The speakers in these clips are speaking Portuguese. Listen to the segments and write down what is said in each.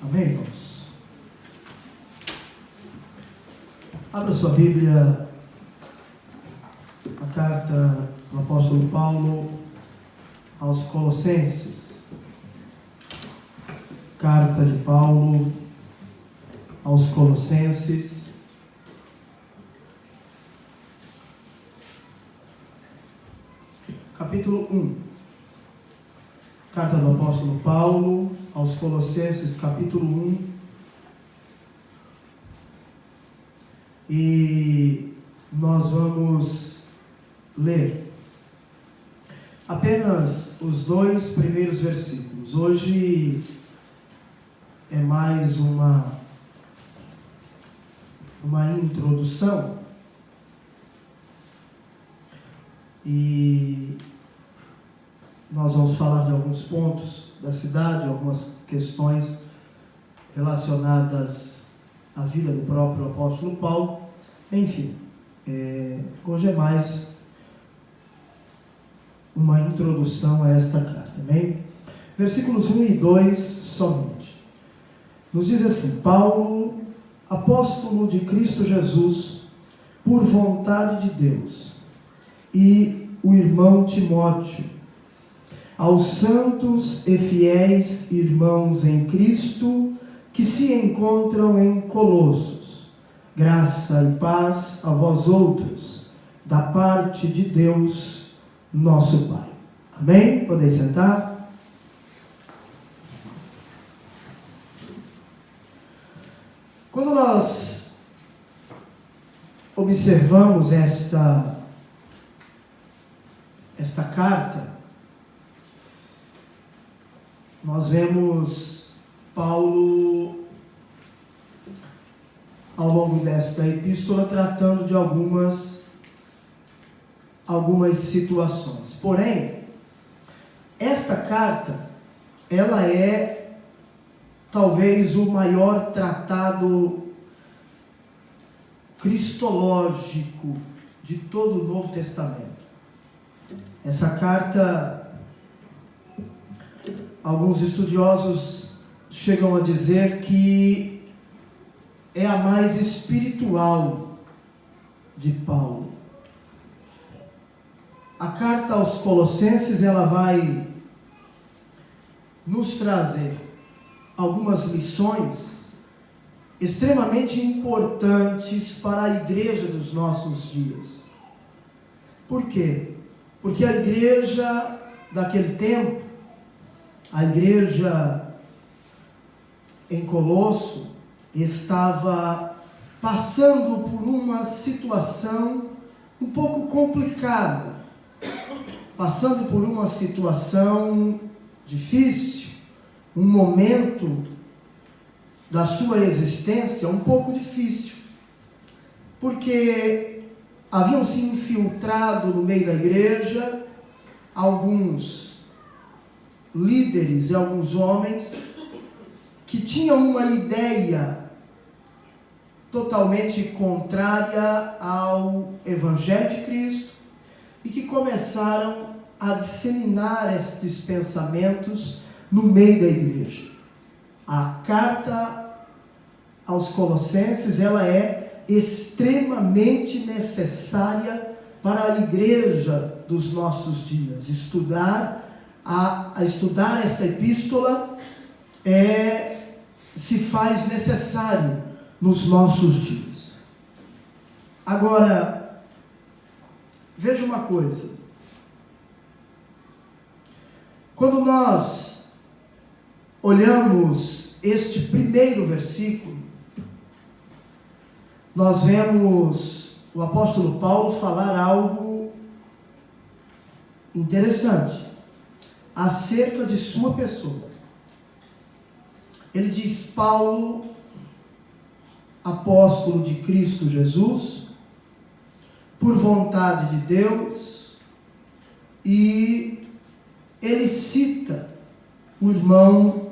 Amém, irmãos? Abra sua Bíblia, a carta do apóstolo Paulo aos Colossenses. Carta de Paulo aos Colossenses. Capítulo 1. Carta do apóstolo Paulo aos Colossenses, capítulo 1. E nós vamos ler apenas os 2 primeiros versículos. Hoje é mais uma introdução. E nós vamos falar de alguns pontos da cidade, algumas questões relacionadas à vida do próprio apóstolo Paulo. Enfim, hoje é mais uma introdução a esta carta, amém? Versículos 1 e 2 somente. Nos diz assim: Paulo, apóstolo de Cristo Jesus, por vontade de Deus, e o irmão Timóteo, aos santos e fiéis irmãos em Cristo que se encontram em Colossos, graça e paz a vós outros, da parte de Deus, nosso Pai. Amém? Podeis sentar? Quando nós observamos esta carta, nós vemos Paulo, ao longo desta epístola, tratando de algumas situações. Porém, esta carta, ela é talvez o maior tratado cristológico de todo o Novo Testamento. Essa carta, alguns estudiosos chegam a dizer que é a mais espiritual de Paulo. A carta aos Colossenses, ela vai nos trazer algumas lições extremamente importantes para a igreja dos nossos dias. Por quê? Porque a igreja daquele tempo, a igreja em Colosso, estava passando por uma situação um pouco complicada, passando por uma situação difícil, um momento da sua existência um pouco difícil, porque haviam se infiltrado no meio da igreja alguns líderes e alguns homens que tinham uma ideia totalmente contrária ao Evangelho de Cristo e que começaram a disseminar estes pensamentos no meio da igreja. A carta aos Colossenses, ela é extremamente necessária para a igreja dos nossos dias. Estudar essa epístola se faz necessário nos nossos dias. Agora, veja uma coisa. Quando nós olhamos este primeiro versículo, nós vemos o apóstolo Paulo falar algo interessante acerca de sua pessoa. Ele diz: Paulo, apóstolo de Cristo Jesus, por vontade de Deus, e ele cita o irmão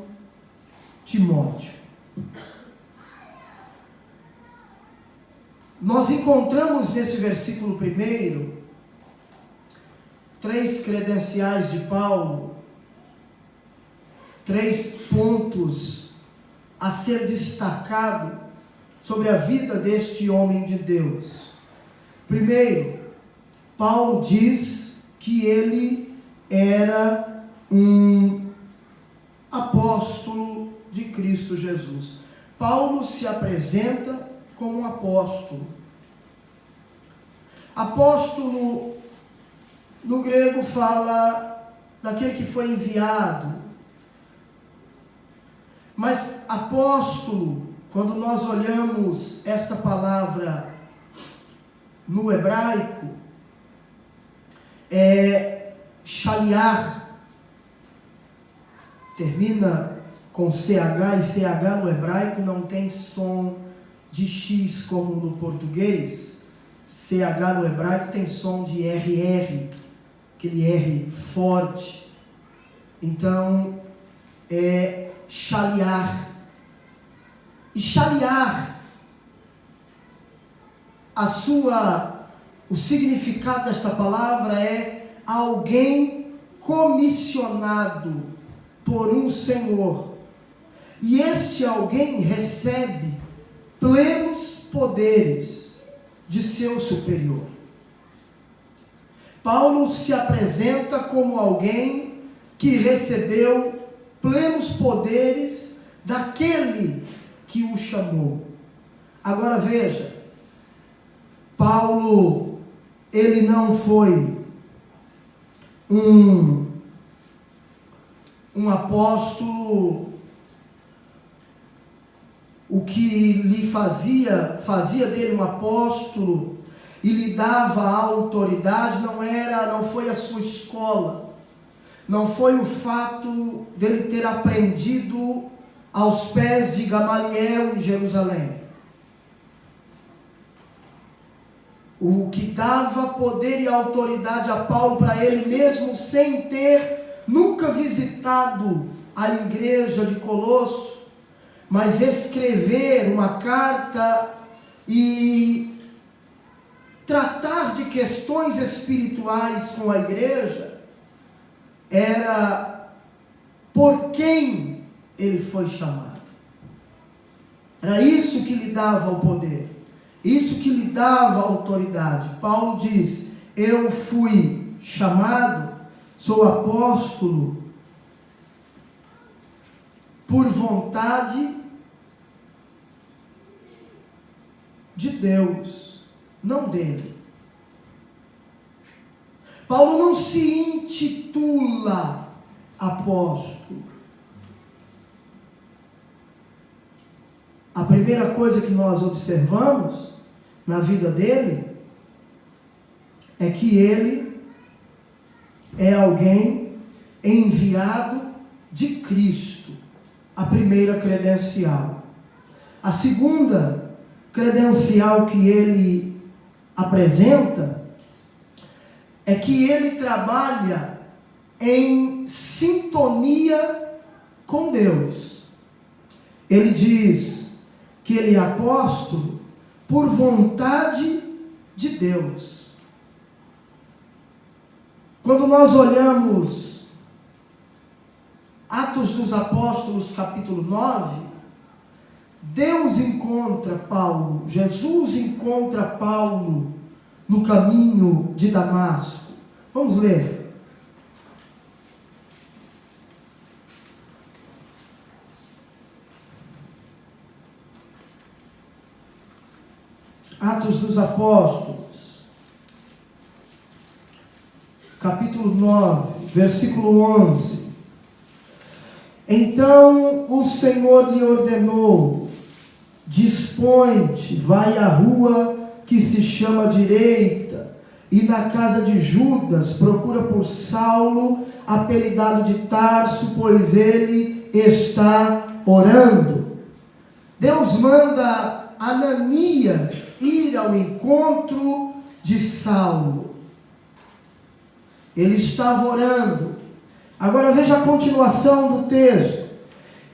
Timóteo. Nós encontramos nesse versículo primeiro 3 credenciais de Paulo, 3 pontos a ser destacado sobre a vida deste homem de Deus. Primeiro, Paulo diz que ele era um apóstolo de Cristo Jesus. Paulo se apresenta como um apóstolo. Apóstolo, no grego, fala daquele que foi enviado. Mas apóstolo, quando nós olhamos esta palavra no hebraico, é shaliach, termina com CH, e CH no hebraico não tem som de X como no português. CH no hebraico tem som de RR, aquele R forte. Então, é shaliach. E shaliach, o significado desta palavra é alguém comissionado por um senhor. E este alguém recebe plenos poderes de seu superior. Paulo se apresenta como alguém que recebeu plenos poderes daquele que o chamou. Agora veja, Paulo, ele não foi um apóstolo, o que lhe fazia dele um apóstolo e lhe dava autoridade, não foi a sua escola, não foi o fato dele ter aprendido aos pés de Gamaliel em Jerusalém. O que dava poder e autoridade a Paulo, para ele mesmo sem ter nunca visitado a igreja de Colosso, mas escrever uma carta e tratar de questões espirituais com a igreja, era por quem ele foi chamado. Era isso que lhe dava o poder, isso que lhe dava a autoridade. Paulo diz: eu fui chamado, sou apóstolo, por vontade de Deus, não dele. Paulo não se intitula apóstolo. A primeira coisa que nós observamos na vida dele é que ele é alguém enviado de Cristo. A primeira credencial. A segunda credencial que ele apresenta é que ele trabalha em sintonia com Deus. Ele diz que ele é apóstolo por vontade de Deus. Quando nós olhamos Atos dos Apóstolos, capítulo 9, Deus encontra Paulo, Jesus encontra Paulo no caminho de Damasco. Vamos ler. Atos dos Apóstolos, capítulo 9, versículo 11. Então o Senhor lhe ordenou: dispõe-te, vai à rua que se chama Direita, e na casa de Judas procura por Saulo, apelidado de Tarso, pois ele está orando. Deus manda Ananias ir ao encontro de Saulo. Ele estava orando. Agora veja a continuação do texto.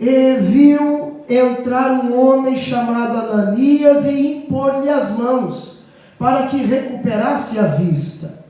E viu entrar um homem chamado Ananias e impor-lhe as mãos, para que recuperasse a vista.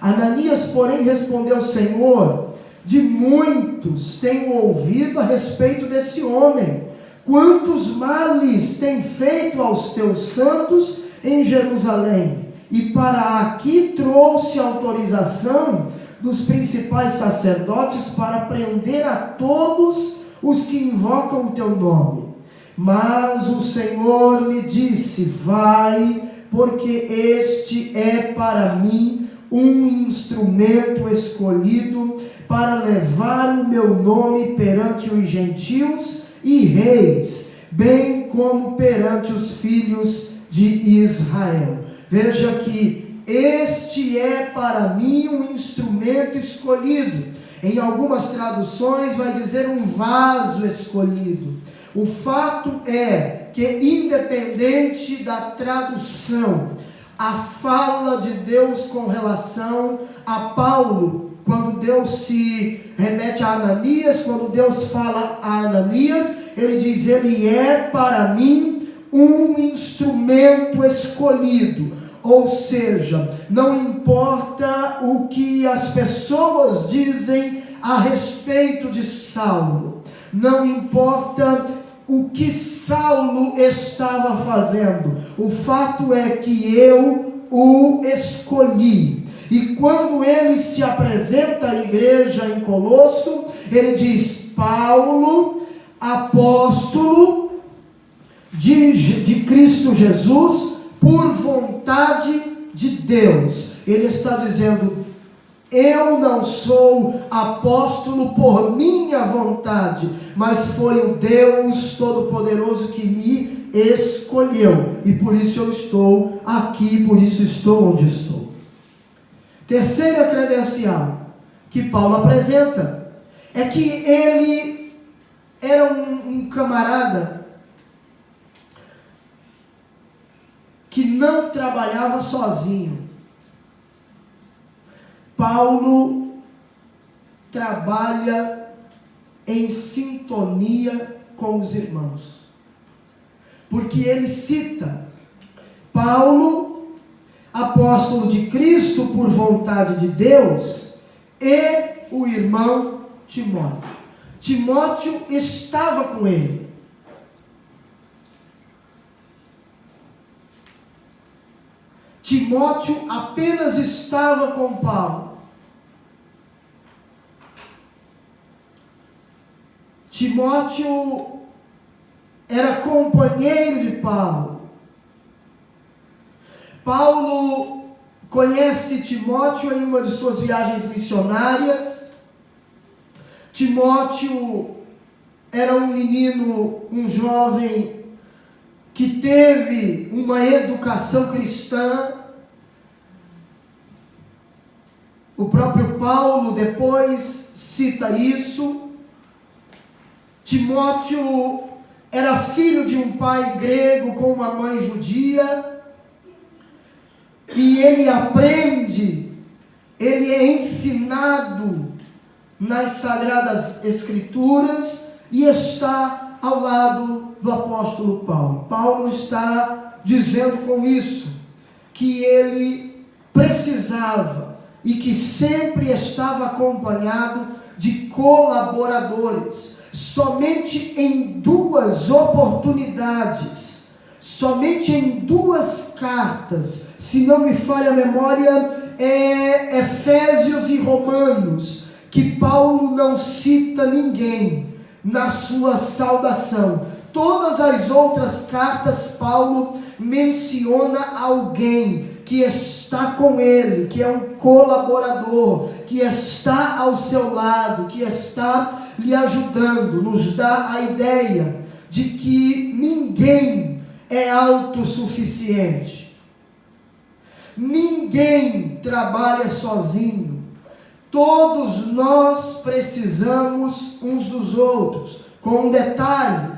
Ananias, porém, respondeu: Senhor, de muitos tenho ouvido a respeito desse homem, quantos males tem feito aos teus santos em Jerusalém, e para aqui trouxe autorização dos principais sacerdotes para prender a todos os que invocam o teu nome. Mas o Senhor lhe disse: vai, porque este é para mim um instrumento escolhido para levar o meu nome perante os gentios e reis, bem como perante os filhos de Israel. Veja que este é para mim um instrumento escolhido. Em algumas traduções vai dizer um vaso escolhido. O fato é que, independente da tradução, a fala de Deus com relação a Paulo, quando Deus se remete a Ananias, quando Deus fala a Ananias, ele diz: ele é para mim um instrumento escolhido. Ou seja, não importa o que as pessoas dizem a respeito de Saulo, não importa o que Saulo estava fazendo, o fato é que eu o escolhi. E quando ele se apresenta à igreja em Colosso, ele diz: Paulo, apóstolo de Cristo Jesus, por vontade de Deus. Ele está dizendo: eu não sou apóstolo por minha vontade, mas foi o Deus Todo-Poderoso que me escolheu, e por isso eu estou aqui, por isso estou onde estou. Terceira credencial que Paulo apresenta é que ele era um camarada que não trabalhava sozinho. Paulo trabalha em sintonia com os irmãos, porque ele cita Paulo, apóstolo de Cristo por vontade de Deus, e o irmão Timóteo. Timóteo estava com ele. Timóteo apenas estava com Paulo. Timóteo era companheiro de Paulo. Paulo conhece Timóteo em uma de suas viagens missionárias. Timóteo era um menino, um jovem que teve uma educação cristã. O próprio Paulo depois cita isso. Timóteo era filho de um pai grego com uma mãe judia, e ele aprende, ele é ensinado nas Sagradas Escrituras e está ao lado do apóstolo Paulo. Paulo está dizendo com isso que ele precisava e que sempre estava acompanhado de colaboradores. Somente em duas oportunidades, somente em duas cartas, se não me falha a memória, é Efésios e Romanos, que Paulo não cita ninguém na sua saudação. Todas as outras cartas, Paulo menciona alguém que está com ele, que é um colaborador, que está ao seu lado, que está lhe ajudando. Nos dá a ideia de que ninguém é autossuficiente, ninguém trabalha sozinho, todos nós precisamos uns dos outros. Com um detalhe: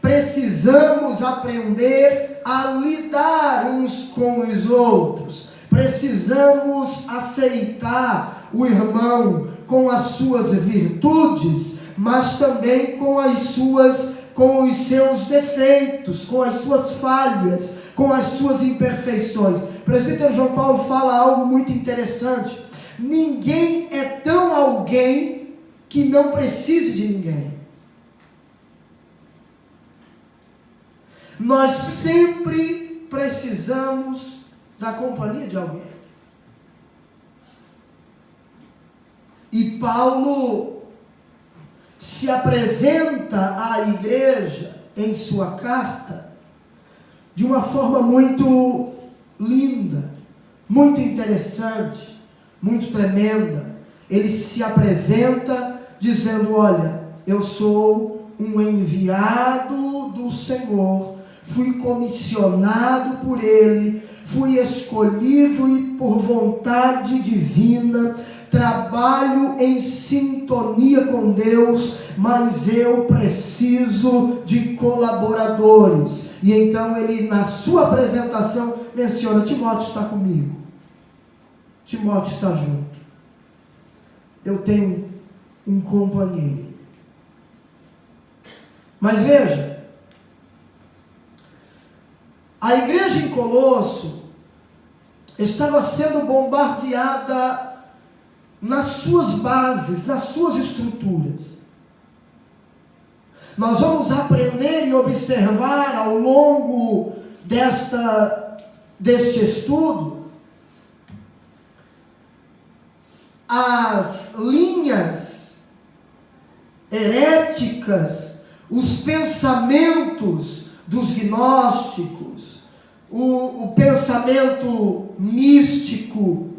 precisamos aprender a lidar uns com os outros, precisamos aceitar o irmão com as suas virtudes, mas também com os seus defeitos, com as suas falhas, com as suas imperfeições. O presbítero João Paulo fala algo muito interessante: ninguém é tão alguém que não precise de ninguém. Nós sempre precisamos da companhia de alguém. E Paulo se apresenta à igreja em sua carta de uma forma muito linda, muito interessante, muito tremenda. Ele se apresenta dizendo: olha, eu sou um enviado do Senhor, fui comissionado por Ele, fui escolhido e por vontade divina, trabalho em sintonia com Deus, mas eu preciso de colaboradores. E então ele, na sua apresentação, menciona: Timóteo está comigo, Timóteo está junto, eu tenho um companheiro. Mas veja, a igreja em Colosso estava sendo bombardeada nas suas bases, nas suas estruturas. Nós vamos aprender e observar ao longo deste estudo as linhas heréticas, os pensamentos dos gnósticos, o pensamento místico,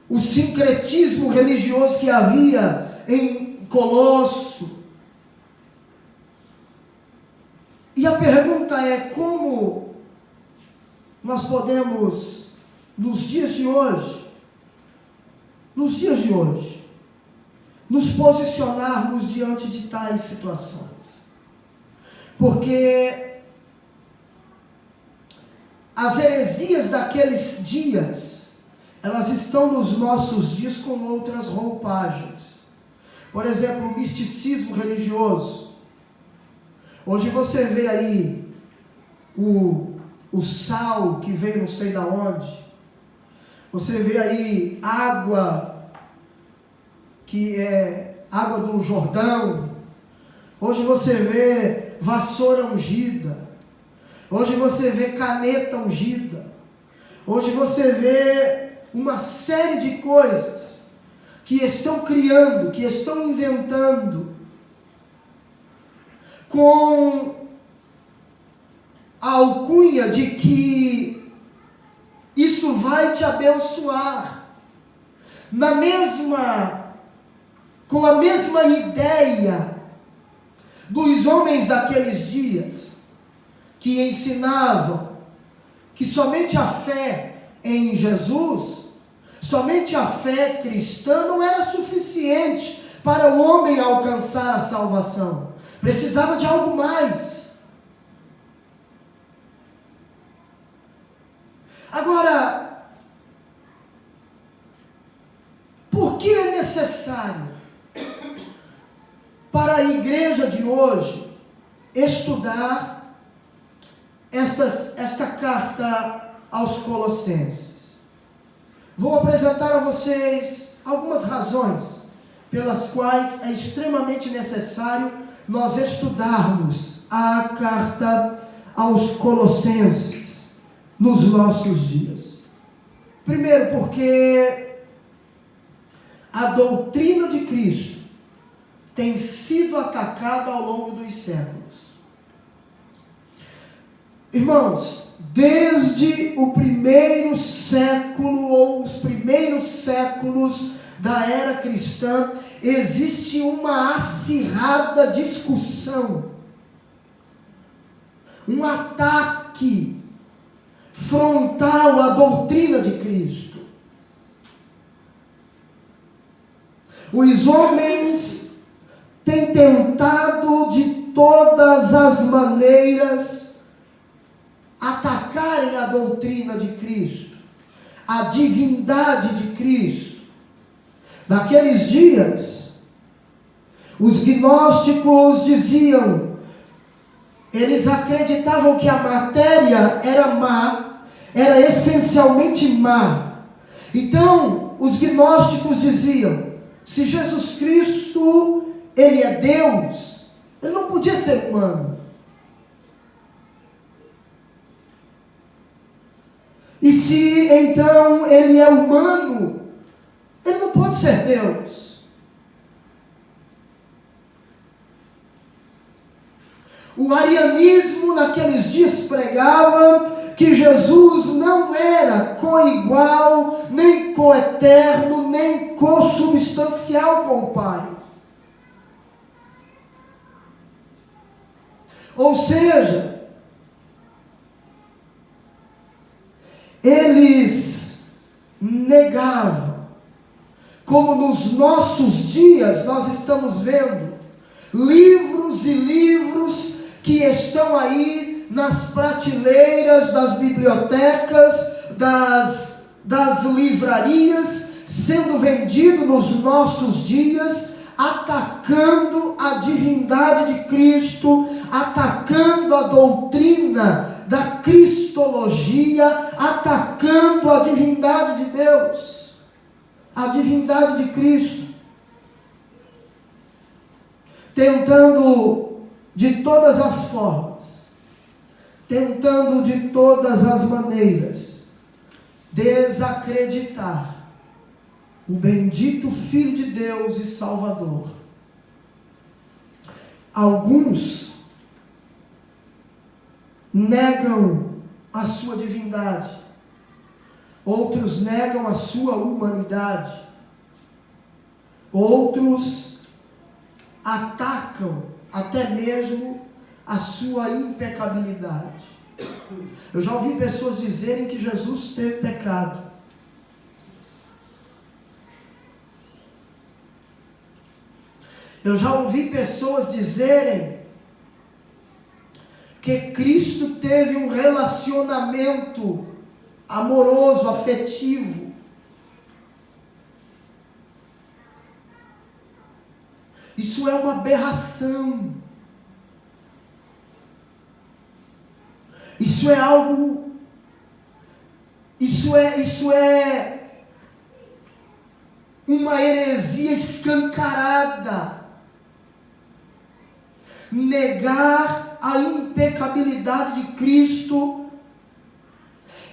o sincretismo religioso que havia em Colosso. E a pergunta é: como nós podemos, nos dias de hoje, nos posicionarmos diante de tais situações? Porque as heresias daqueles dias, elas estão nos nossos dias com outras roupagens. Por exemplo, o misticismo religioso. Hoje você vê aí o sal que veio não sei da onde. Você vê aí água, que é água do Jordão. Hoje você vê vassoura ungida. Hoje você vê caneta ungida. Hoje você vê uma série de coisas que estão criando, que estão inventando, com a alcunha de que isso vai te abençoar, com a mesma ideia dos homens daqueles dias, que ensinavam que somente a fé em Jesus, somente a fé cristã não era suficiente para o homem alcançar a salvação. Precisava de algo mais. Agora, por que é necessário para a igreja de hoje estudar esta carta aos Colossenses? Vou apresentar a vocês algumas razões pelas quais é extremamente necessário nós estudarmos a carta aos Colossenses nos nossos dias. Primeiro, porque a doutrina de Cristo tem sido atacada ao longo dos séculos. Irmãos, desde o primeiro século ou os primeiros séculos da era cristã, existe uma acirrada discussão, um ataque frontal à doutrina de Cristo. Os homens têm tentado de todas as maneiras atacarem a doutrina de Cristo, a divindade de Cristo. Naqueles dias, os gnósticos diziam, eles acreditavam que a matéria era má, era essencialmente má. Então, os gnósticos diziam, se Jesus Cristo, Ele é Deus, Ele não podia ser humano. E se então ele é humano, ele não pode ser Deus. O arianismo naqueles dias pregava que Jesus não era coigual, nem coeterno, nem consubstancial com o Pai. Ou seja, eles negavam, como nos nossos dias nós estamos vendo, livros e livros que estão aí nas prateleiras das bibliotecas, das livrarias, sendo vendido nos nossos dias, atacando a divindade de Cristo, atacando a doutrina da cristologia, atacando a divindade de Deus, a divindade de Cristo, tentando de todas as formas, tentando de todas as maneiras, desacreditar o bendito Filho de Deus e Salvador. Alguns negam a sua divindade, outros negam a sua humanidade, outros atacam até mesmo a sua impecabilidade. Eu já ouvi pessoas dizerem que Jesus teve pecado. Eu já ouvi pessoas dizerem que Cristo teve um relacionamento amoroso, afetivo. Isso é uma aberração. Isso é algo, isso é uma heresia escancarada. Negar a impecabilidade de Cristo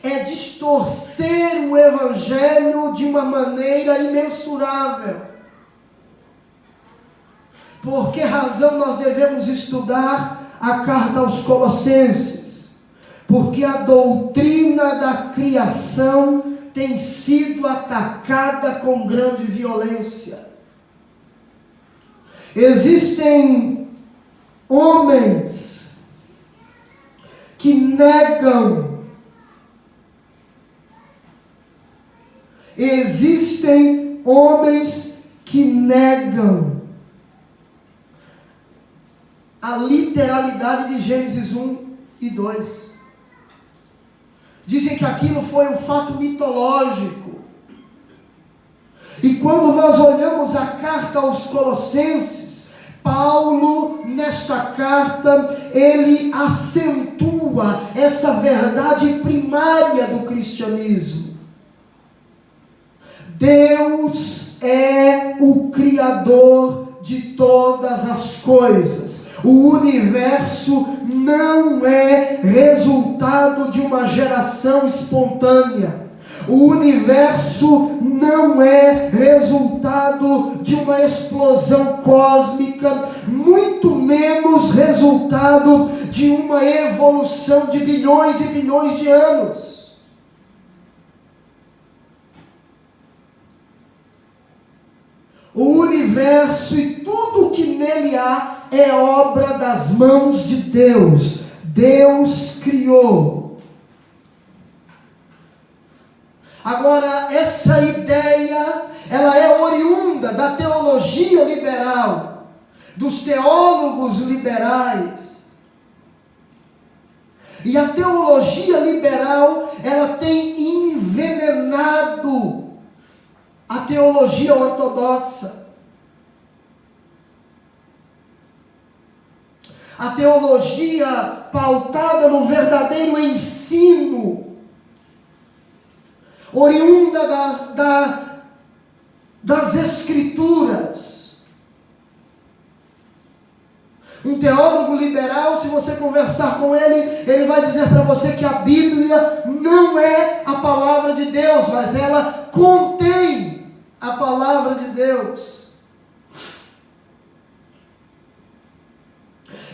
é distorcer o Evangelho de uma maneira imensurável. Por que razão nós devemos estudar a carta aos Colossenses? Porque a doutrina da criação tem sido atacada com grande violência. Existem homens que negam, existem homens que negam a literalidade de Gênesis 1 e 2. Dizem que aquilo foi um fato mitológico. E quando nós olhamos a carta aos Colossenses, Paulo, nesta carta, ele acentua essa verdade primária do cristianismo. Deus é o Criador de todas as coisas. O universo não é resultado de uma geração espontânea. O universo não é resultado de uma explosão cósmica, muito menos resultado de uma evolução de bilhões e bilhões de anos. O universo e tudo o que nele há é obra das mãos de Deus. Deus criou. Agora, essa ideia, ela é oriunda da teologia liberal, dos teólogos liberais. E a teologia liberal, ela tem envenenado a teologia ortodoxa. A teologia pautada no verdadeiro ensino, oriunda das Escrituras. Um teólogo liberal, se você conversar com ele, ele vai dizer para você que a Bíblia não é a palavra de Deus, mas ela contém a palavra de Deus.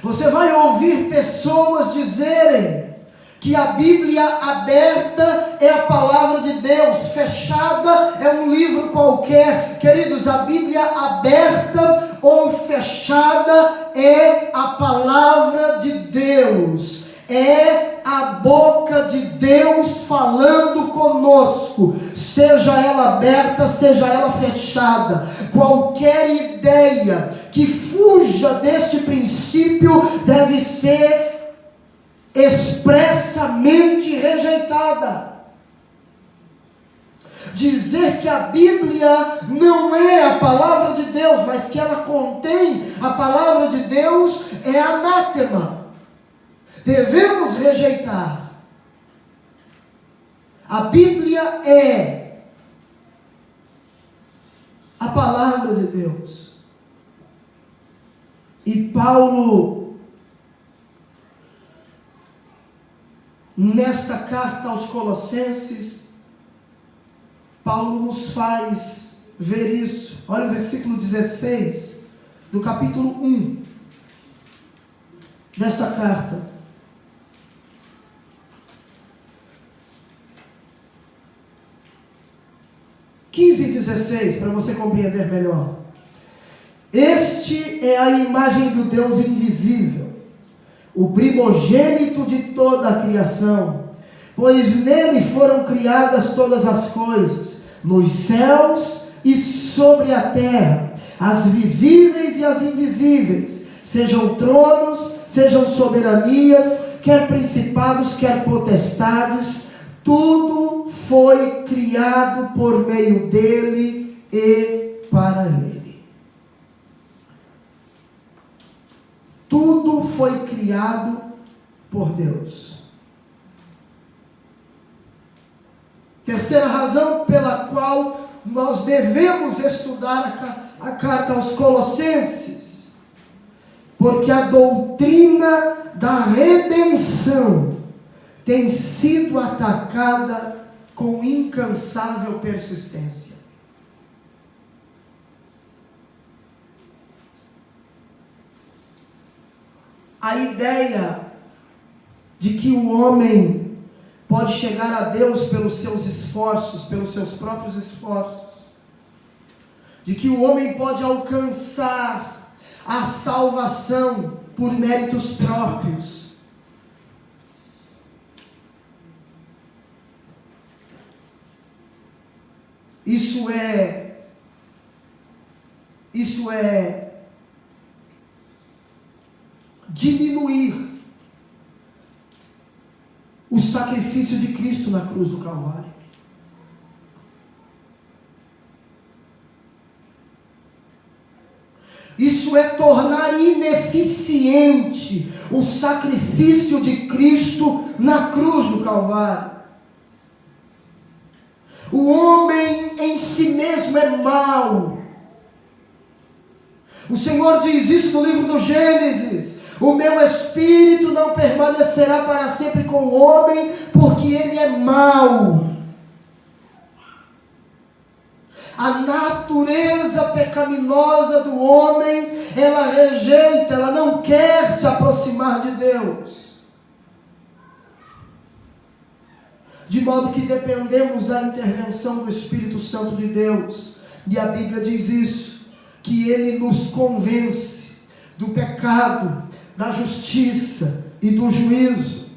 Você vai ouvir pessoas dizerem que a Bíblia aberta é a palavra de Deus, fechada é um livro qualquer. Queridos, a Bíblia aberta ou fechada é a palavra de Deus, é a boca de Deus falando conosco, seja ela aberta, seja ela fechada. Qualquer ideia que fuja deste princípio deve ser expressamente rejeitada. Dizer que a Bíblia não é a palavra de Deus, mas que ela contém a palavra de Deus, é anátema. Devemos rejeitar. A Bíblia é a palavra de Deus. E Paulo, nesta carta aos Colossenses, Paulo nos faz ver isso. Olha o versículo 16 do capítulo 1 desta carta. 15 e 16, para você compreender melhor. Este é a imagem do Deus invisível, o primogênito de toda a criação, pois nele foram criadas todas as coisas, nos céus e sobre a terra, as visíveis e as invisíveis, sejam tronos, sejam soberanias, quer principados, quer potestades, tudo foi criado por meio dele e para ele. Tudo foi criado por Deus. Terceira razão pela qual nós devemos estudar a carta aos Colossenses, porque a doutrina da redenção tem sido atacada com incansável persistência. A ideia de que o homem pode chegar a Deus pelos seus esforços, pelos seus próprios esforços, de que o homem pode alcançar a salvação por méritos próprios, Isso é diminuir o sacrifício de Cristo na cruz do Calvário. Isso é tornar ineficiente o sacrifício de Cristo na cruz do Calvário. O homem em si mesmo é mau. O Senhor diz isso no livro do Gênesis: o meu espírito não permanecerá para sempre com o homem, porque ele é mau. A natureza pecaminosa do homem, ela rejeita, ela não quer se aproximar de Deus. De modo que dependemos da intervenção do Espírito Santo de Deus. E a Bíblia diz isso, que Ele nos convence do pecado, da justiça e do juízo.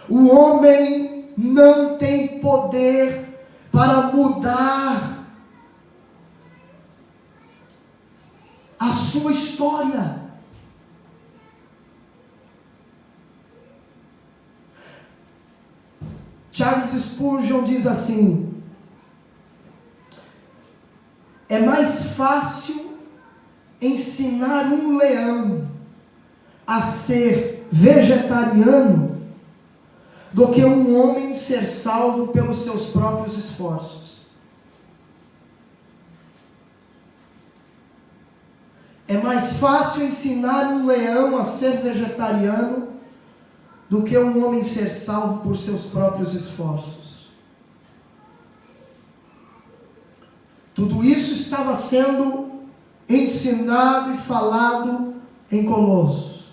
O homem não tem poder para mudar a sua história. Charles Spurgeon diz assim: é mais fácil ensinar um leão a ser vegetariano do que um homem ser salvo pelos seus próprios esforços. É mais fácil ensinar um leão a ser vegetariano do que um homem ser salvo por seus próprios esforços. Tudo isso estava sendo ensinado e falado em Colossos.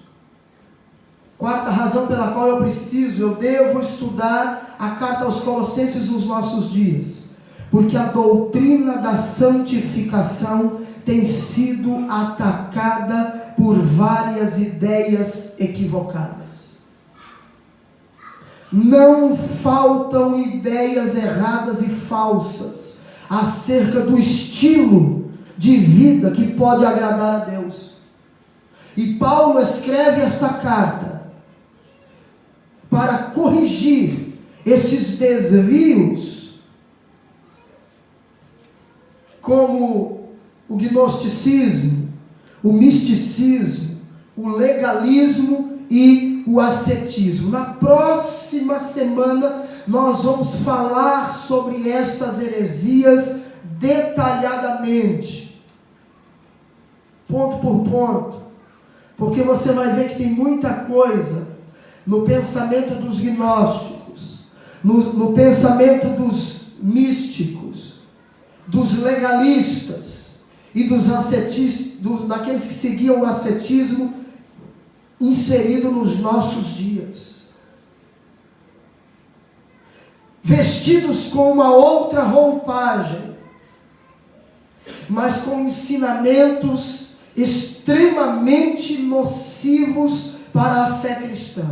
Quarta razão pela qual eu devo estudar a carta aos Colossenses nos nossos dias. Porque a doutrina da santificação tem sido atacada por várias ideias equivocadas. Não faltam ideias erradas e falsas acerca do estilo de vida que pode agradar a Deus. E Paulo escreve esta carta para corrigir esses desvios, como o gnosticismo, o misticismo, o legalismo e o ascetismo. Na próxima semana nós vamos falar sobre estas heresias detalhadamente, ponto por ponto, porque você vai ver que tem muita coisa no pensamento dos gnósticos, no pensamento dos místicos, dos legalistas e dos ascetistas, daqueles que seguiam o ascetismo, inserido nos nossos dias, vestidos com uma outra roupagem, mas com ensinamentos extremamente nocivos para a fé cristã.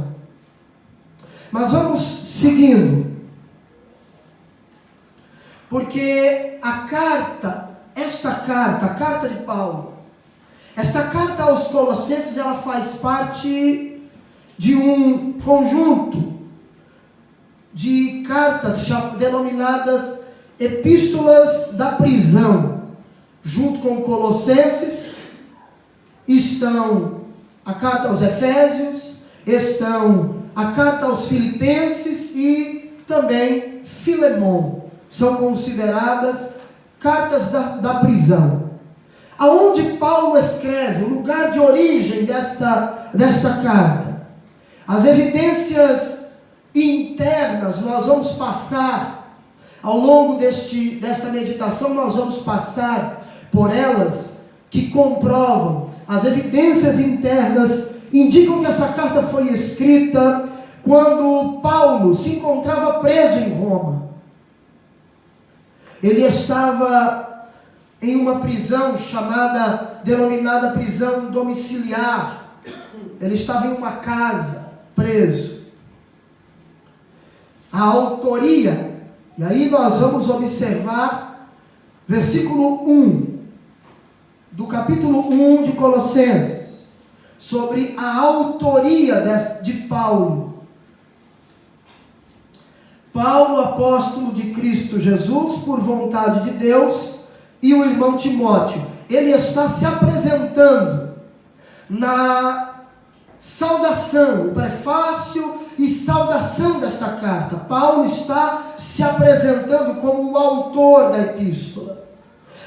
Mas vamos seguindo, porque a carta de Paulo, esta carta aos Colossenses, ela faz parte de um conjunto de cartas denominadas epístolas da prisão. Junto com Colossenses estão a carta aos Efésios, estão a carta aos Filipenses e também Filemon. São consideradas cartas da prisão. Aonde Paulo escreve, o lugar de origem desta carta. As evidências internas nós vamos passar, ao longo desta meditação, nós vamos passar por elas, que comprovam, as evidências internas indicam que essa carta foi escrita quando Paulo se encontrava preso em Roma. Ele estava em uma prisão denominada prisão domiciliar. Ele estava em uma casa, preso. A autoria, e aí nós vamos observar versículo 1, do capítulo 1 de Colossenses, sobre a autoria de Paulo. Paulo, apóstolo de Cristo Jesus, por vontade de Deus, e o irmão Timóteo. Ele está se apresentando na saudação, o prefácio e saudação desta carta. Paulo está se apresentando como o autor da epístola.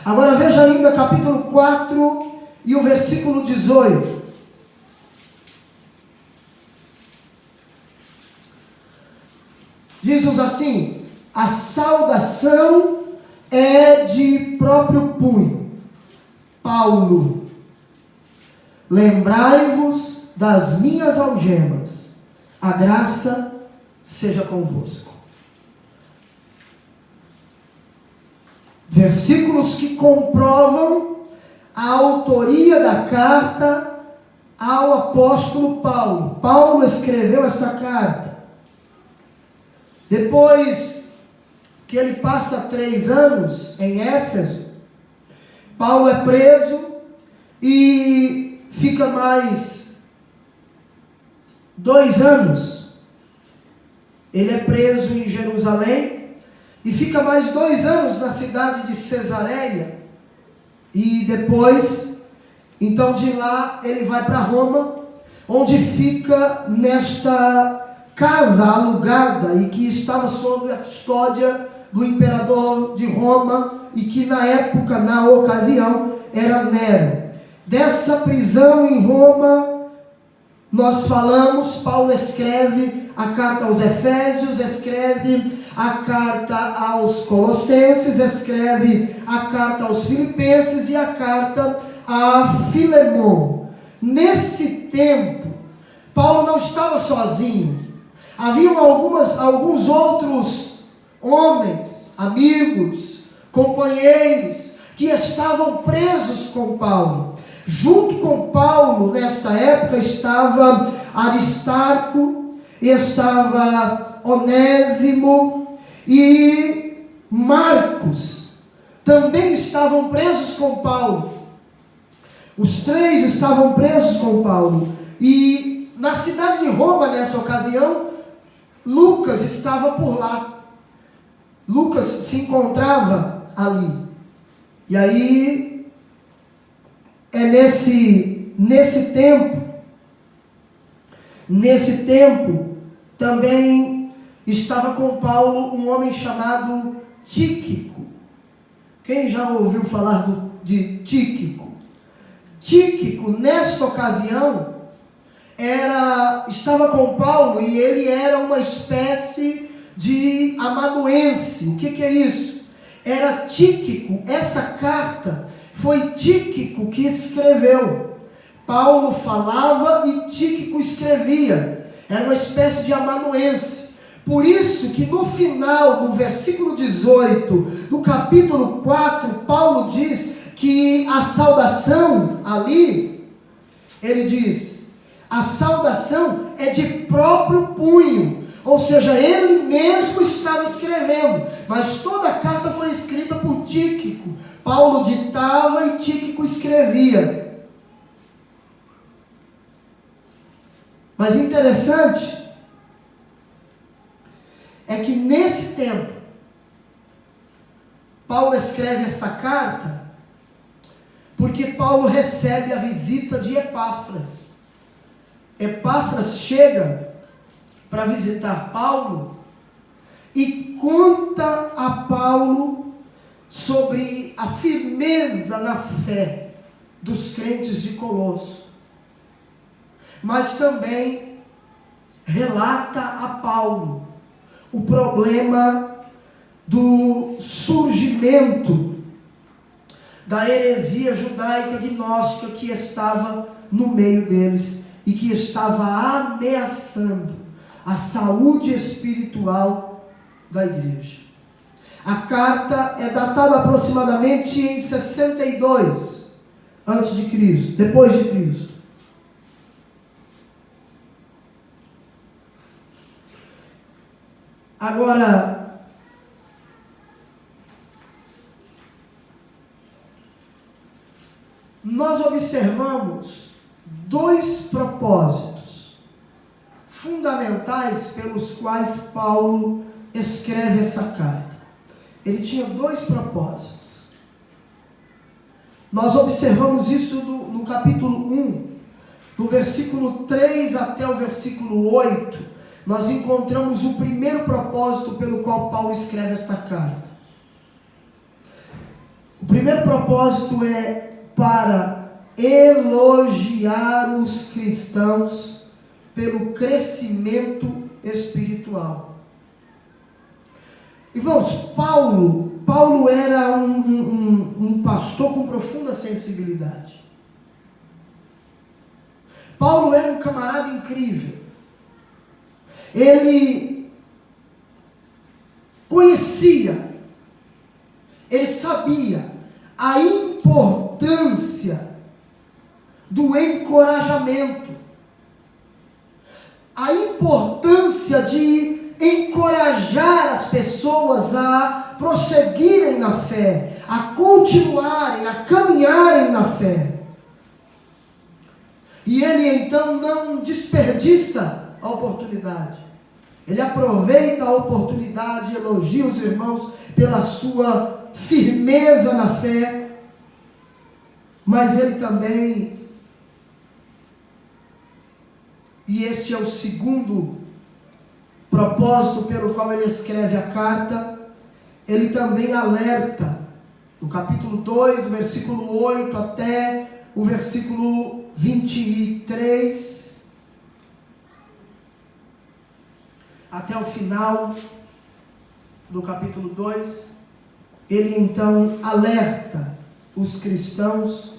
Agora veja ainda capítulo 4 e o versículo 18. Diz-nos assim: a saudação é de próprio punho. Paulo, lembrai-vos das minhas algemas, a graça seja convosco. Versículos que comprovam a autoria da carta ao apóstolo Paulo. Paulo escreveu esta carta depois que ele passa 3 anos em Éfeso. Paulo é preso e fica mais 2 anos. Ele é preso em Jerusalém e fica mais 2 anos na cidade de Cesareia. E depois, então de lá ele vai para Roma, onde fica nesta casa alugada e que estava sob a custódia do imperador de Roma e que na ocasião, era Nero. Dessa prisão em Roma, nós falamos, Paulo escreve a carta aos Efésios, escreve a carta aos Colossenses, escreve a carta aos Filipenses e a carta a Filemon. Nesse tempo, Paulo não estava sozinho. Haviam alguns outros homens, amigos, companheiros, que estavam presos com Paulo. Junto com Paulo, nesta época, estava Aristarco, estava Onésimo e Marcos. Também estavam presos com Paulo. Os três estavam presos com Paulo. E na cidade de Roma, nessa ocasião, Lucas estava por lá. Lucas se encontrava ali. E aí, é nesse tempo, também estava com Paulo um homem chamado Tíquico. Quem já ouviu falar de Tíquico? Tíquico, nessa ocasião, estava com Paulo e ele era uma espécie de amanuense. O que é isso? Era Tíquico, essa carta foi Tíquico que escreveu. Paulo falava e Tíquico escrevia. Era uma espécie de amanuense. Por isso que no final, no versículo 18, do capítulo 4, Paulo diz que a saudação ali, ele diz, a saudação é de próprio punho, ou seja, ele mesmo estava escrevendo, mas toda a carta foi escrita por Tíquico. Paulo ditava e Tíquico escrevia. Mas interessante é que nesse tempo, Paulo escreve esta carta porque Paulo recebe a visita de Epáfras. Epáfras chega para visitar Paulo e conta a Paulo sobre a firmeza na fé dos crentes de Colosso. Mas também relata a Paulo o problema do surgimento da heresia judaica gnóstica que estava no meio deles e que estava ameaçando a saúde espiritual da igreja. A carta é datada aproximadamente em 62 antes de Cristo, depois de Cristo. Agora, nós observamos dois propósitos fundamentais pelos quais Paulo escreve essa carta. Ele tinha dois propósitos. Nós observamos isso no capítulo 1, do versículo 3 até o versículo 8. Nós encontramos o primeiro propósito pelo qual Paulo escreve esta carta. O primeiro propósito é para elogiar os cristãos pelo crescimento espiritual. Irmãos, Paulo era um pastor com profunda sensibilidade. Paulo era um camarada incrível. Ele conhecia, ele sabia a importância do encorajamento, a importância de encorajar as pessoas a prosseguirem na fé, a continuarem, a caminharem na fé. E ele então não desperdiça a oportunidade. Ele aproveita a oportunidade, elogia os irmãos pela sua firmeza na fé, mas ele também, e este é o segundo propósito pelo qual ele escreve a carta, ele também alerta, no capítulo 2, do versículo 8 até o versículo 23, até o final do capítulo 2, ele então alerta os cristãos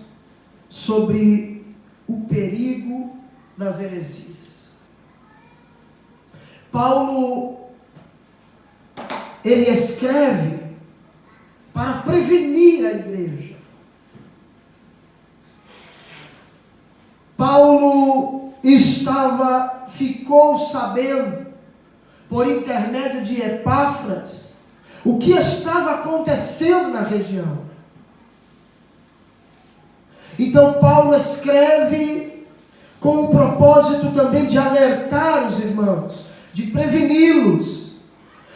sobre o perigo das heresias. Paulo, ele escreve para prevenir a igreja. Paulo ficou sabendo, por intermédio de Epáfras, o que estava acontecendo na região. Então Paulo escreve com o propósito também de alertar os irmãos, de preveni-los,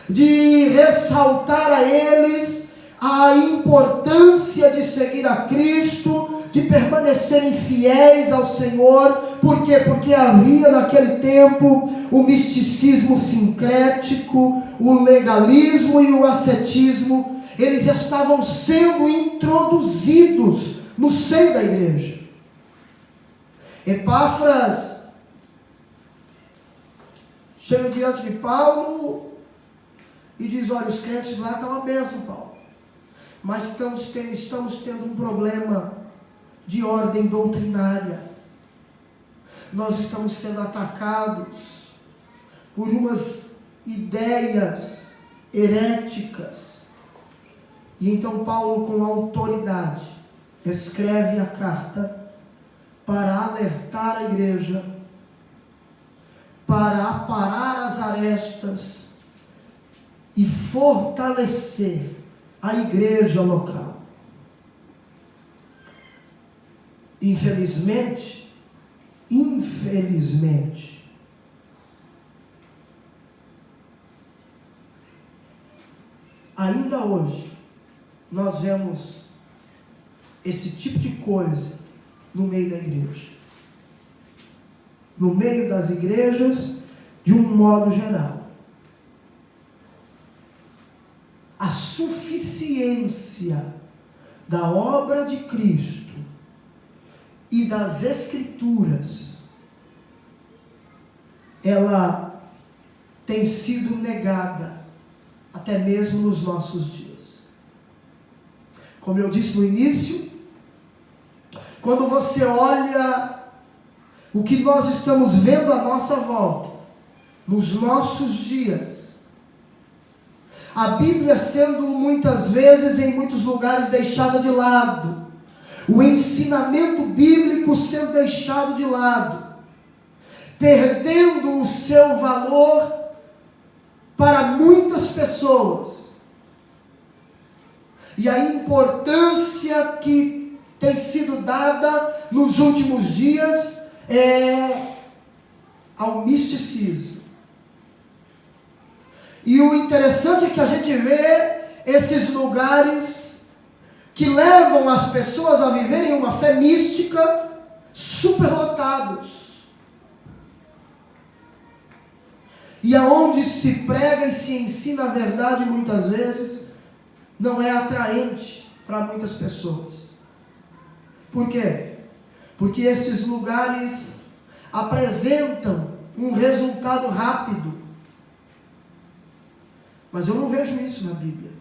de ressaltar a eles a importância de seguir a Cristo, de permanecerem fiéis ao Senhor. Por quê? Porque havia naquele tempo o misticismo sincrético, o legalismo e o ascetismo. Eles estavam sendo introduzidos no seio da igreja. Epáfras chega diante de Paulo e diz: olha, os crentes lá estão uma bênção, Paulo, mas estamos tendo um problema de ordem doutrinária. Nós estamos sendo atacados por umas ideias heréticas. E então Paulo, com autoridade, escreve a carta para alertar a igreja, para aparar as arestas e fortalecer a igreja local. Infelizmente, ainda hoje, nós vemos esse tipo de coisa no meio da igreja. No meio das igrejas, de um modo geral. A suficiência da obra de Cristo e das Escrituras, ela tem sido negada até mesmo nos nossos dias. Como eu disse no início, quando você olha o que nós estamos vendo à nossa volta, nos nossos dias, a Bíblia sendo muitas vezes, em muitos lugares, deixada de lado, o ensinamento bíblico sendo deixado de lado, perdendo o seu valor para muitas pessoas, e a importância que tem sido dada nos últimos dias ao misticismo. E o interessante é que a gente vê esses lugares que levam as pessoas a viverem uma fé mística superlotados. E aonde se prega e se ensina a verdade, muitas vezes, não é atraente para muitas pessoas. Por quê? Porque esses lugares apresentam um resultado rápido. Mas eu não vejo isso na Bíblia.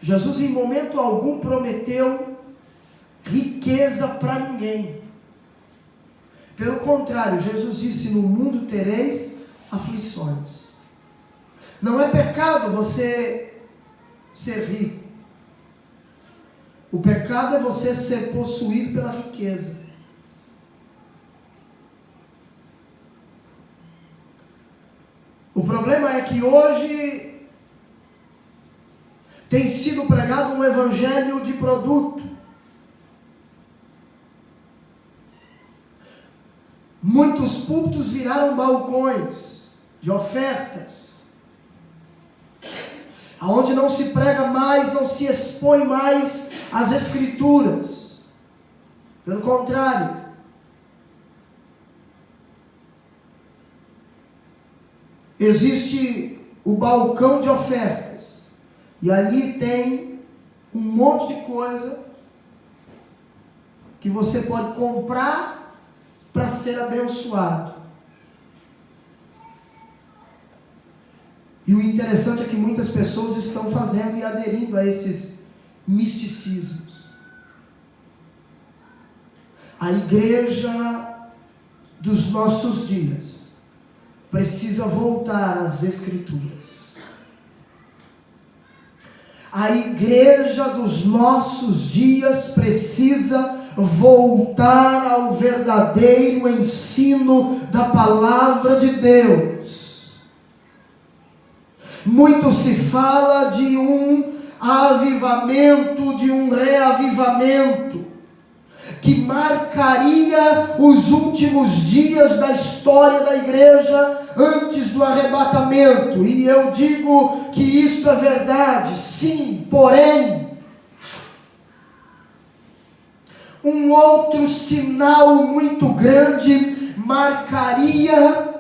Jesus em momento algum prometeu riqueza para ninguém. Pelo contrário, Jesus disse: no mundo tereis aflições. Não é pecado você ser rico. O pecado é você ser possuído pela riqueza. O problema é que hoje tem sido pregado um evangelho de produto. Muitos púlpitos viraram balcões de ofertas, aonde não se prega mais, não se expõe mais as Escrituras. Pelo contrário, existe o balcão de ofertas, e ali tem um monte de coisa que você pode comprar para ser abençoado. E o interessante é que muitas pessoas estão fazendo e aderindo a esses misticismos. A igreja dos nossos dias precisa voltar às Escrituras. A igreja dos nossos dias precisa voltar ao verdadeiro ensino da palavra de Deus. Muito se fala de um avivamento, de um reavivamento, que marcaria os últimos dias da história da igreja antes do arrebatamento. E eu digo que isto é verdade, sim, porém, um outro sinal muito grande marcaria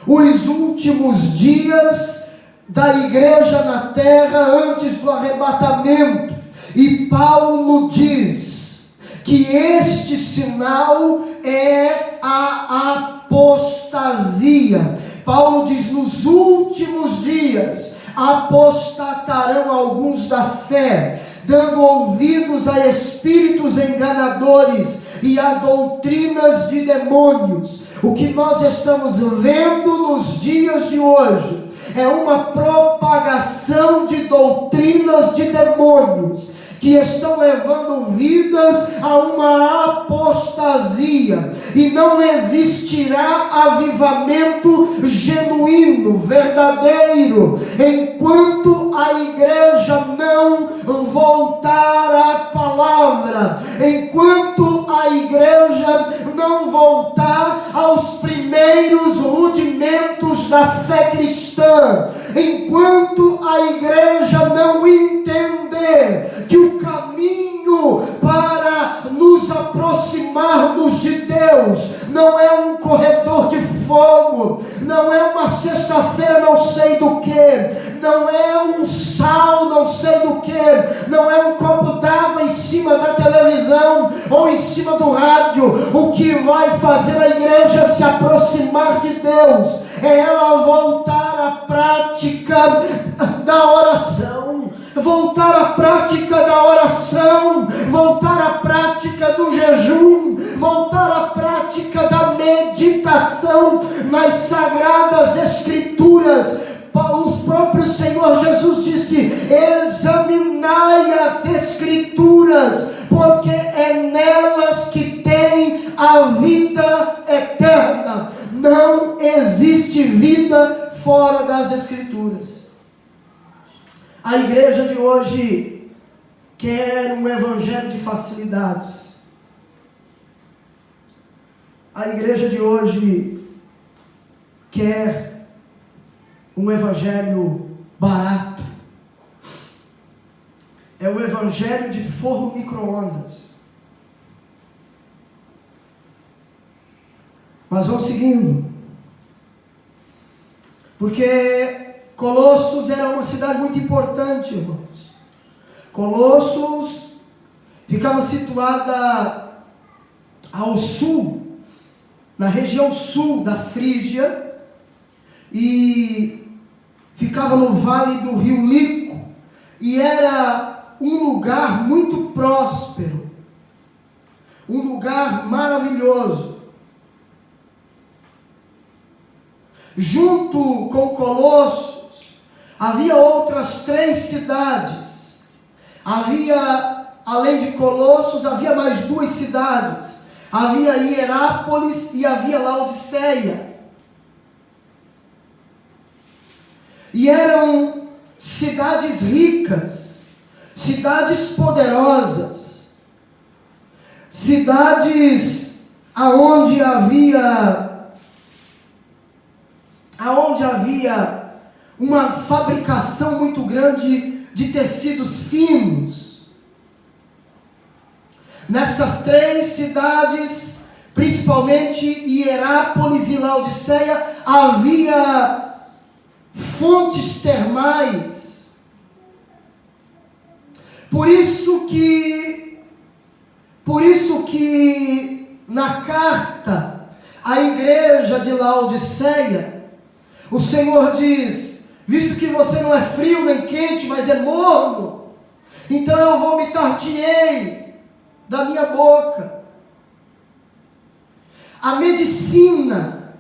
os últimos dias da igreja na terra antes do arrebatamento. E Paulo diz que este sinal é a apostasia. Paulo diz: nos últimos dias apostatarão alguns da fé, dando ouvidos a espíritos enganadores e a doutrinas de demônios. O que nós estamos vendo nos dias de hoje é uma propagação de doutrinas de demônios, que estão levando vidas a uma apostasia, e não existirá avivamento genuíno, verdadeiro, enquanto a igreja não voltar à palavra, enquanto a igreja não voltar aos primeiros rudimentos da fé cristã, enquanto a igreja não entender que o caminho para nos aproximarmos de Deus não é um corredor de fogo, não é uma sexta-feira não sei do que, não é um sal não sei do que, não é um copo d'água em cima da televisão ou em cima do rádio. O que vai fazer a igreja se aproximar de Deus é ela voltar à prática da oração, voltar à prática da oração, voltar à prática do jejum, voltar à prática da meditação nas sagradas escrituras. O próprio Senhor Jesus disse: examinai as escrituras, porque é nelas que tem a vida eterna. Não existe vida fora das escrituras. A igreja de hoje quer um evangelho de facilidades. A igreja de hoje quer um evangelho barato. É o evangelho de forno micro-ondas. Mas vamos seguindo, porque Colossos era uma cidade muito importante, irmãos. Colossos ficava situada ao sul, na região sul da Frígia, e ficava no vale do rio Lico, e era um lugar muito próspero, um lugar maravilhoso. Junto com Colossos havia outras 3 cidades. Além de Colossos, havia mais 2 cidades. Havia Hierápolis e havia Laodiceia. E eram cidades ricas, cidades poderosas, cidades aonde havia uma fabricação muito grande de tecidos finos. Nestas 3 cidades, principalmente Hierápolis e Laodiceia, havia fontes termais. Por isso que na carta à igreja de Laodiceia, o Senhor diz: visto que você não é frio nem quente, mas é morno, então eu vomitar-te-ei da minha boca. A medicina,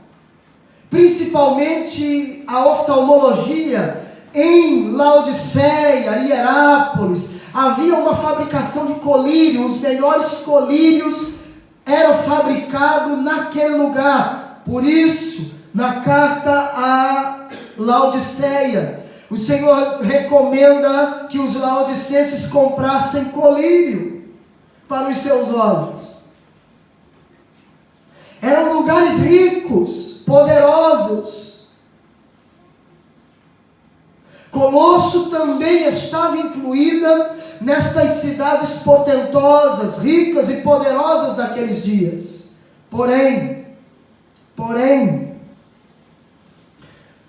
principalmente a oftalmologia, em Laodiceia, Hierápolis, havia uma fabricação de colírio. Os melhores colírios eram fabricados naquele lugar. Por isso, na carta a Laodiceia, o Senhor recomenda que os laodicenses comprassem colírio para os seus olhos. Eram lugares ricos, poderosos. Colosso também estava incluída nestas cidades portentosas, ricas e poderosas daqueles dias. Porém,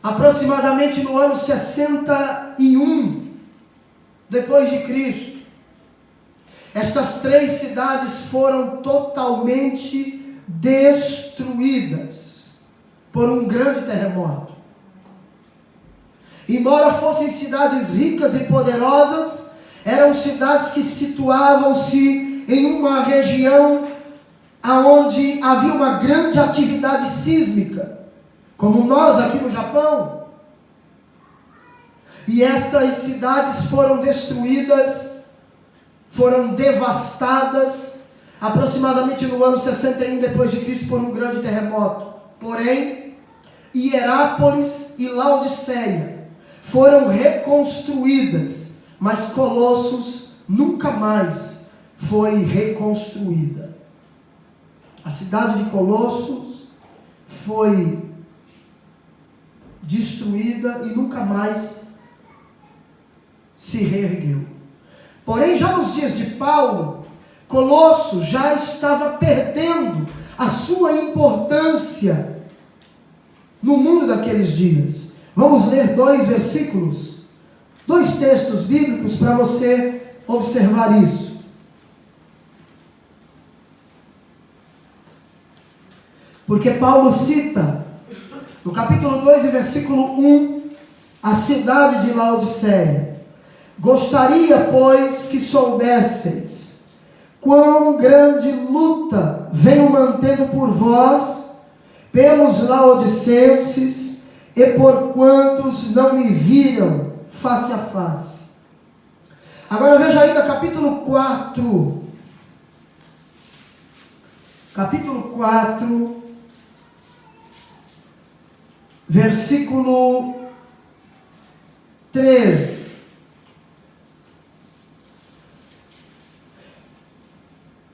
aproximadamente no ano 61 depois de Cristo, estas 3 cidades foram totalmente destruídas por um grande terremoto. Embora fossem cidades ricas e poderosas, eram cidades que situavam-se em uma região onde havia uma grande atividade sísmica, como nós aqui no Japão. E estas cidades foram destruídas, foram devastadas, aproximadamente no ano 61 depois de Cristo, por um grande terremoto. Porém, Hierápolis e Laodiceia foram reconstruídas, mas Colossos nunca mais foi reconstruída. A cidade de Colossos foi destruída e nunca mais se reergueu. Porém, já nos dias de Paulo, Colossos já estava perdendo a sua importância no mundo daqueles dias. Vamos ler 2 versículos, 2 textos bíblicos para você observar isso. Porque Paulo cita, no capítulo 2 e versículo 1, a cidade de Laodiceia. Gostaria, pois, que soubesseis quão grande luta venho mantendo por vós, pelos laodicenses, e por quantos não me viram face a face. Agora veja ainda capítulo 4. Capítulo 4, versículo 13.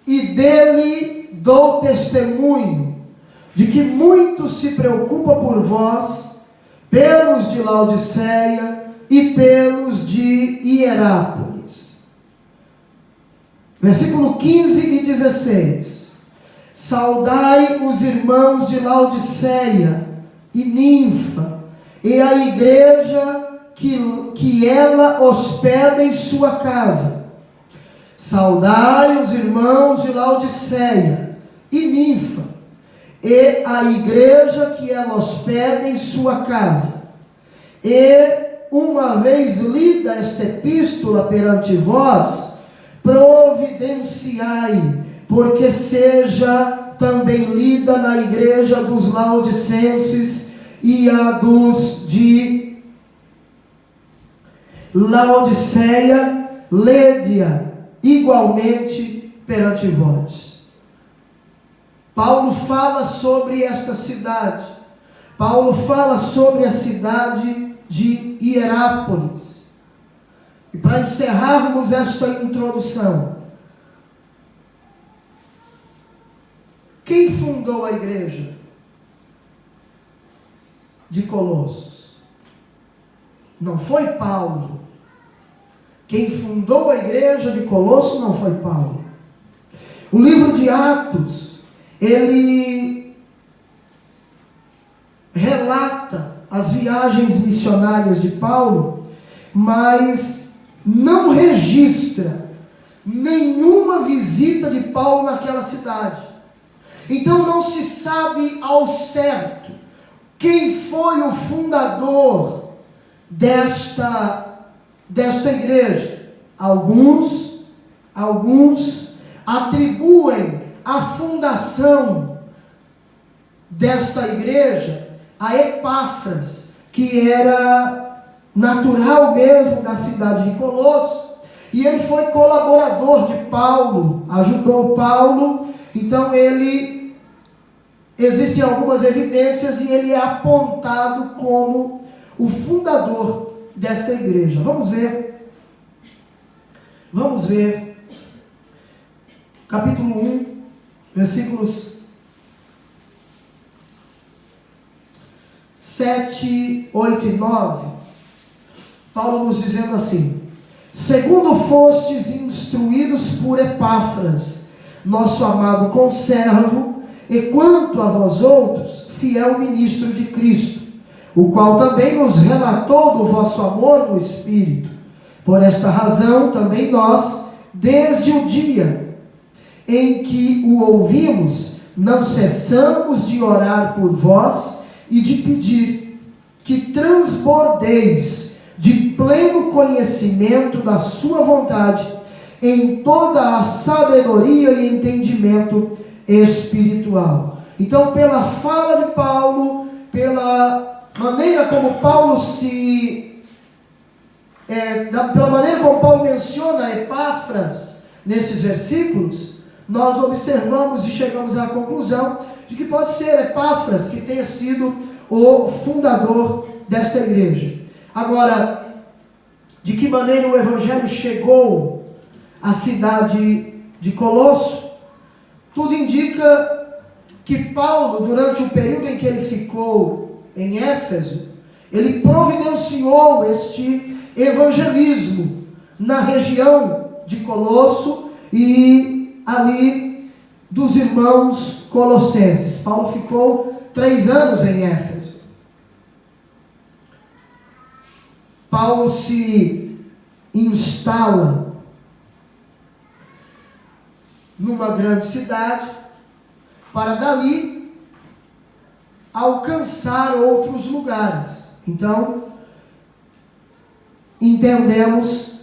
E dele dou testemunho de que muito se preocupa por vós, pelos de Laodiceia e pelos de Hierápolis. Versículo 15 e 16. Saudai os irmãos de Laodiceia e Ninfa, e a igreja que ela hospeda em sua casa. Saudai os irmãos de Laodiceia e Ninfa, e a igreja que ela hospeda em sua casa. E, uma vez lida esta epístola perante vós, providenciai, porque seja também lida na igreja dos laodicenses e a dos de Laodiceia, lede-a igualmente perante vós. Paulo fala sobre esta cidade. Paulo fala sobre a cidade de Hierápolis. E para encerrarmos esta introdução, quem fundou a igreja de Colossos? Não foi Paulo. Quem fundou a igreja de Colossos não foi Paulo. O livro de Atos, ele relata as viagens missionárias de Paulo, mas não registra nenhuma visita de Paulo naquela cidade. Então não se sabe ao certo quem foi o fundador desta igreja. Alguns atribuem a fundação desta igreja a Epáfras, que era natural mesmo da cidade de Colosso, e ele foi colaborador de Paulo, ajudou Paulo. Então existem algumas evidências e ele é apontado como o fundador desta igreja. Vamos ver capítulo 1, versículos 7, 8 e 9, Paulo nos dizendo assim: segundo fostes instruídos por Epáfras, nosso amado conservo, e quanto a vós outros, fiel ministro de Cristo, o qual também nos relatou do vosso amor no Espírito. Por esta razão também nós, desde o dia em que o ouvimos, não cessamos de orar por vós e de pedir que transbordeis de pleno conhecimento da sua vontade, em toda a sabedoria e entendimento espiritual. Então, pela fala de Paulo, pela maneira como Paulo pela maneira como Paulo menciona Epáfras nesses versículos, nós observamos e chegamos à conclusão de que pode ser Epáfras que tenha sido o fundador desta igreja. Agora, de que maneira o evangelho chegou à cidade de Colosso? Tudo indica que Paulo, durante o período em que ele ficou em Éfeso, ele providenciou este evangelismo na região de Colosso e ali dos irmãos colossenses. Paulo ficou 3 anos em Éfeso. Paulo se instala numa grande cidade para dali alcançar outros lugares. Então, entendemos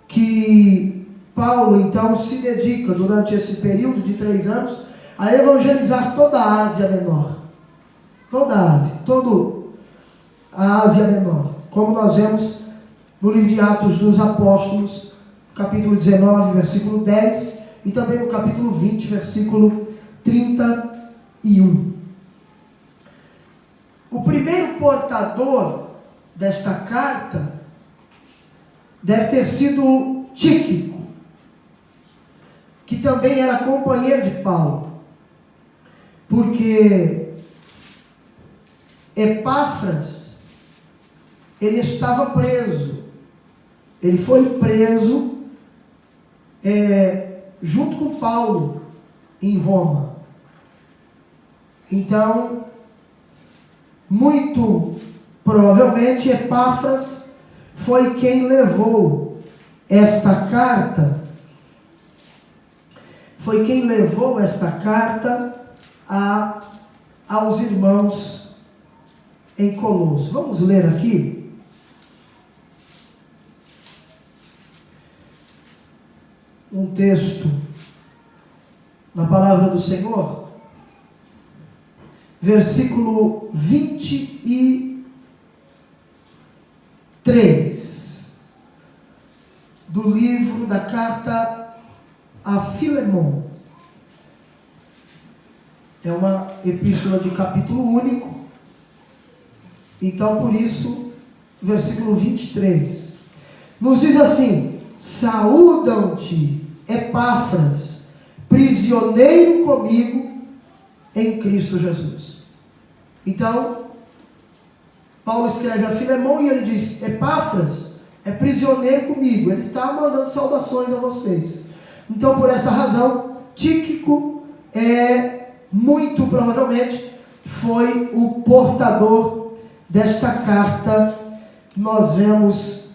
que Paulo então se dedica durante esse período de 3 anos a evangelizar toda a Ásia Menor. Toda a Ásia, toda a Ásia Menor. Como nós vemos no livro de Atos dos Apóstolos, capítulo 19, versículo 10, e também no capítulo 20, versículo 31. O primeiro portador desta carta deve ter sido Tíquico, que também era companheiro de Paulo, porque Epáfras, ele estava preso, ele foi preso junto com Paulo em Roma. Então, muito provavelmente Epáfras foi quem levou esta carta, aos irmãos em Colosso. Vamos ler aqui um texto na palavra do Senhor, versículo 23 do livro da carta a Filemon. É uma epístola de capítulo único, então por isso, versículo 23 nos diz assim: saúdam-te, Epáfras, prisioneiro comigo em Cristo Jesus. Então, Paulo escreve a Filemon e ele diz: Epáfras é prisioneiro comigo, ele está mandando saudações a vocês. Então, por essa razão, Tíquico muito provavelmente foi o portador desta carta. Nós vemos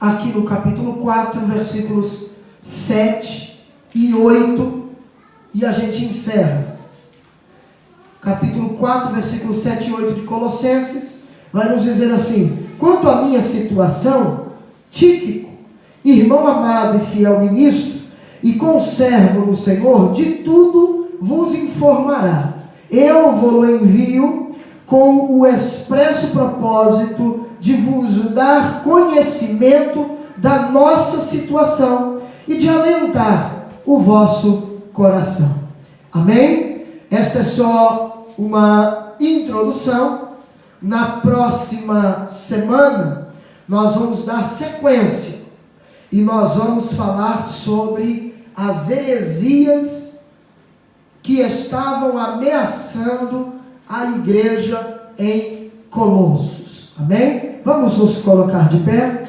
aqui no capítulo 4, versículos 7 e 8, e a gente encerra. capítulo 4, versículos 7 e 8 de Colossenses, vai nos dizer assim: quanto à minha situação, Tíquico, irmão amado e fiel ministro, e conservo no Senhor, de tudo vos informará. Eu vou envio com o expresso propósito de vos dar conhecimento da nossa situação e de alentar o vosso coração. Amém? Esta é só uma introdução. Na próxima semana, nós vamos dar sequência e nós vamos falar sobre as heresias que estavam ameaçando a igreja em Colossos. Amém? Vamos nos colocar de pé.